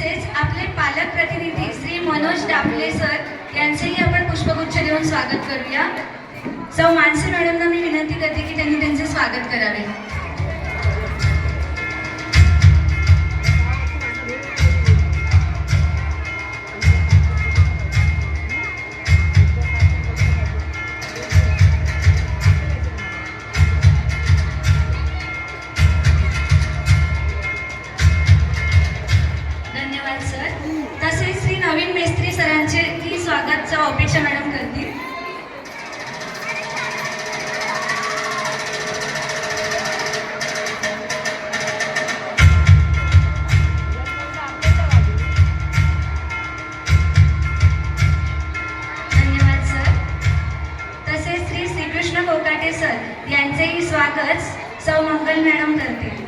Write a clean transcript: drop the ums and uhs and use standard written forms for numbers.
तसेच आपले पालक प्रतिनिधी श्री मनोज डापले सर यांचेही आपण पुष्पगुच्छ देऊन स्वागत करूया। सौ मानसी मॅडमना मी विनंती करते की त्यांनी त्यांचे स्वागत करावे। धन्यवाद सर। तसेच श्री नवीन मेस्त्री सरांचे ही स्वागत सौ अपेक्षा मॅडम करतील। धन्यवाद सर। तसेच श्री श्रीकृष्ण कोकाटे सर यांचेही स्वागत सौ मंगल मॅडम करतील।